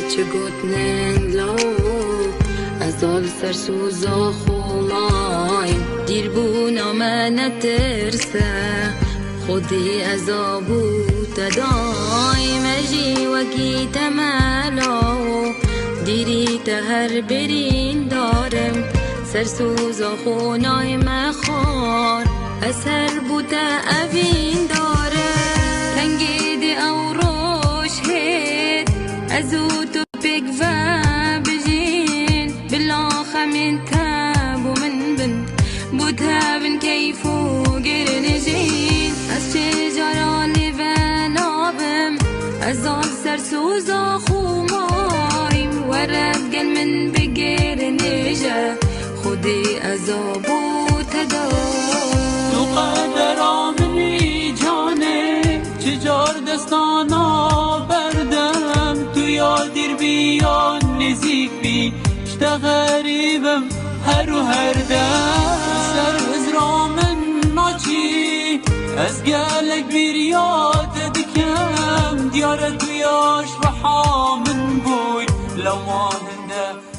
چه گوتنن لو ازال سرسوزا خومای دیر بونا من نترسه خودی عذابو تدای مجی وکی تملاو دیری تهر برین دارم سرسوزا خونای مخار اثر بوده اوین دارم تنگید او روش هید ازو تو بگ و بجین بالآخر من تاب ومن بن بوده بن کیفو گرنجین از شجرانی ونابم از آن سرسوزا خومایم ورد گل من بگرنجه خودی عذابو تدار تو قدر آمنی جانه چجار دستانا بردم تو یا دیر بیان نزیک بی شته غریبم هر و هر دم سر هزرامن ناچی از گلک بیر یاد دکم دیار تویاش رحامن بوی لو ماهنده